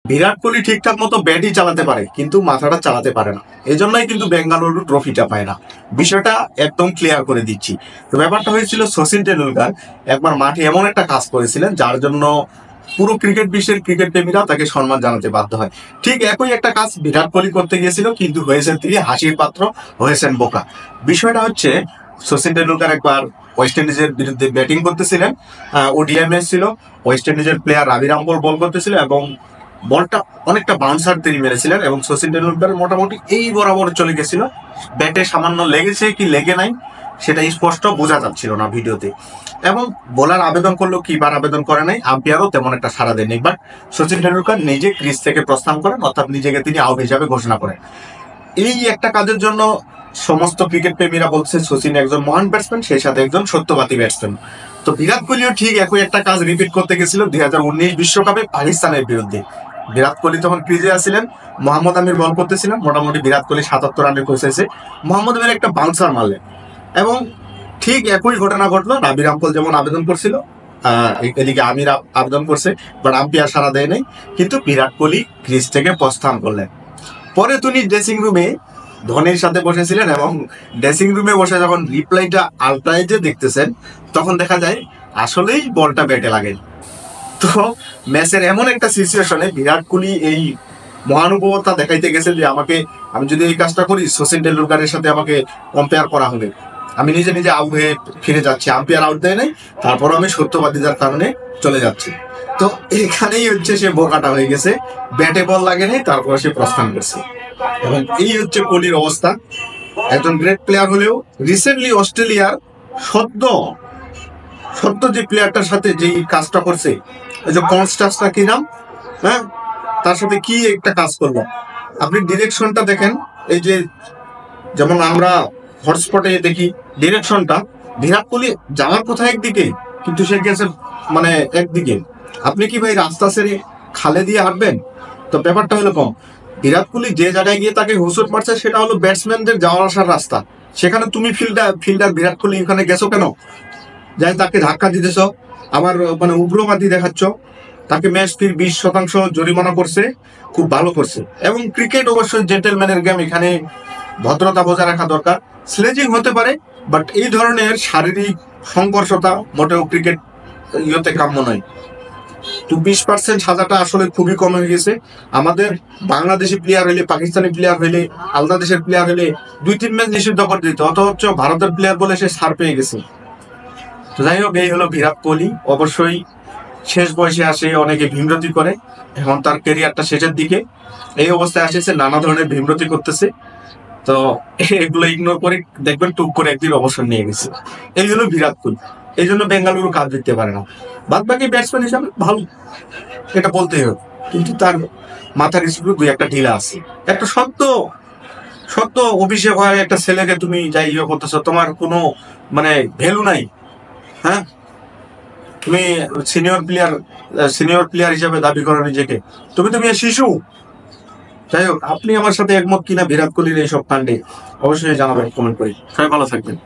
বিরাট কোহলি ঠিকঠাক মতো ব্যাটই চালাতে পারে, কিন্তু মাথাটা চালাতে পারে না। এই জন্যই কিন্তু বেঙ্গালুরু ট্রফিটা পায় না। বিষয়টা একদম ক্লিয়ার করে দিচ্ছি। তো ব্যাপারটা হয়েছিল, সচিন টেন্ডুলকার একবার মাঠে এমন একটা কাজ করেছিলেন যার জন্য পুরো ক্রিকেট বিশ্বের ক্রিকেট প্রেমীরা তাকে সম্মান জানাতে বাধ্য হয়। ঠিক একই একটা কাজ বিরাট কোহলি করতে গিয়েছিল, কিন্তু হয়েছেন তিনি হাসির পাত্র, হয়েছেন বোকা। বিষয়টা হচ্ছে, সচিন টেন্ডুলকার একবার ওয়েস্ট ইন্ডিজের বিরুদ্ধে ব্যাটিং করতেছিলেন। ওডিআই ম্যাচ ছিল। ওয়েস্ট ইন্ডিজের প্লেয়ার রাবি রামপল বল করতেছিল এবং বলটা অনেকটা বাউন্সার তিনি মেরেছিলেন এবং সচিন টেন্ডুলকার মোটামুটি এই বরাবর চলে গেছিল। ব্যাটে সামান্য লেগেছে কি লেগে নাই সেটা স্পষ্ট বোঝা যাচ্ছিল না ভিডিওতে। এবং বোলার আবেদন করলো, কিপার আবেদন করে নাই, আম্পায়ারও তেমন একটা সাড়া দেয়নি। বাট সচিন টেন্ডুলকার নিজে ক্রিজ থেকে প্রস্থান করেন, অর্থাৎ নিজেকে তিনি আউট হিসাবে ঘোষণা করেন। এই একটা কাজের জন্য সমস্ত ক্রিকেট প্রেমীরা বলছে সচিন একজন মহান ব্যাটসম্যান, সেই সাথে একজন সত্যবাদী ব্যাটসম্যান। তো বিরাট কোহলিও ঠিক একই একটা কাজ রিপিট করতে গেছিল 2019 বিশ্বকাপে পাকিস্তানের বিরুদ্ধে। বিরাট কোহলি তখন ক্রিজে আসছিলেন, মোহাম্মদ আমির বল করতেছিলেন। মোটামুটি বিরাট কোহলি 77 রানে পৌঁছেছে, মোহাম্মদ আমির একটা বাউন্সার মারলেন এবং ঠিক একই ঘটনা ঘটলো। রাবি রামপল যেমন আবেদন করছিল, এদিকে আমির আবেদন করছে, বাট আম্পায়ার সারা দেয় নাই। কিন্তু বিরাট কোহলি ক্রিজ থেকে প্রস্থান করলেন। পরে তিনি ড্রেসিং রুমে ধোনির সাথে বসেছিলেন এবং ড্রেসিং রুমে বসে যখন রিপ্লাইটা আলট্রাইজে দেখতেছেন, তখন দেখা যায় আসলেই বলটা ব্যাটে লাগে। তো ম্যাচের এমন একটা সিচুয়েশনে বিরাট কোহলি এই মহানুভবতা দেখাইতে গেছে যে আমি যদি এই কাজটা করি, সচিন টেন্ডুলকারের সাথে আমাকে কম্পেয়ার করা হবে, আমি নিজে নিজে আউট হয়ে ফিরে যাচ্ছি, আম্পায়ার আউট দেয় নাই, তারপর আমি সত্যবাদিতার কারণে চলে যাচ্ছি। তো এখানেই হচ্ছে সে বোকাটা হয়ে গেছে, ব্যাটে বল লাগে নাই, তারপর সে প্রস্থান করছে। এবং এই হচ্ছে কোহলির অবস্থা। একজন গ্রেট প্লেয়ার হলেও রিসেন্টলি অস্ট্রেলিয়ার সদ্য যে প্লেয়ারটার সাথে যেই কাজটা করছে, এই যে কনস্টাসটা কি নাম, হ্যাঁ, তার সাথে কি একটা কাজ করলো, আপনি ডিরেকশনটা দেখেন। এই যে যেমন আমরা হটস্পটে দেখি ডিরেকশনটা, বিরাট কোহলি যাওয়ার কথা একদিকে, কিন্তু সে গেছে মানে একদিকে। আপনি কি ভাই রাস্তা ছেড়ে খালে দিয়ে হাঁটবেন? তো ব্যাপারটা হলো কম, বিরাট কোহলি যে জায়গায় গিয়ে তাকে হুসুট মারছে সেটা হলো ব্যাটসম্যানদের যাওয়ার আসার রাস্তা। সেখানে তুমি ফিল্ডার বিরাট কোহলি ওখানে গেছো কেন? যাই তাকে ধাক্কা দিতেছ, আবার মানে উগ্রবাদী দেখাচ্ছ। তাকে ম্যাচ ফির 20% জরিমানা করছে, খুব ভালো করছে। এবং ক্রিকেট অবশ্যই জেন্টেলম্যানের গেম, এখানে ভদ্রতা বজায় রাখা দরকার। স্লেজিং হতে পারে, বাট এই ধরনের শারীরিক সংঘর্ষতা মোটেও ক্রিকেট ইয়েতে কাম্য নয়। তো 20% সাজাটা আসলে খুবই কম হয়ে গেছে। আমাদের বাংলাদেশি প্লেয়ার হইলে, পাকিস্তানি প্লেয়ার হইলে, আলাদা দেশের প্লেয়ার হইলে 2-3 ম্যাচ নিষিদ্ধ করে দিত, অথচ ভারতের প্লেয়ার বলে সে ছাড় পেয়ে গেছে। তো যাই হোক, এই হলো বিরাট কোহলি। অবশ্যই শেষ বয়সে আসে অনেকে ভীমরতি করে, এখন তার ক্যারিয়ারটা শেষের দিকে। এই অবস্থায় আসেছে, নানা ধরনের ভীমরতি করতেছে। তো এগুলো ইগনোর করে দেখবেন টুক করে একদিন অবসর নিয়ে গেছে। এই হলো বিরাট কোহলি। এই জন্য বেঙ্গালুরু কাজ দিতে পারে না। বাদ বাকি ব্যাটসম্যান হিসাবে ভালো, এটা বলতেই হবে, কিন্তু তার মাথার স্ক্রু 2-1টা ঢিলা আছে। একটা সত্য অভিষেক হয় একটা ছেলেকে তুমি যাই ইয়ে করতেছো, তোমার কোনো মানে ভ্যালু নাই। হ্যাঁ, তুমি সিনিয়র প্লেয়ার হিসাবে দাবি করো নিজেকে, তুমি শিশু। যাই হোক, আপনি আমার সাথে একমত কিনা বিরাট কোহলির এইসব কাণ্ডে অবশ্যই জানাবেন কমেন্ট করে। সবাই ভালো থাকবেন।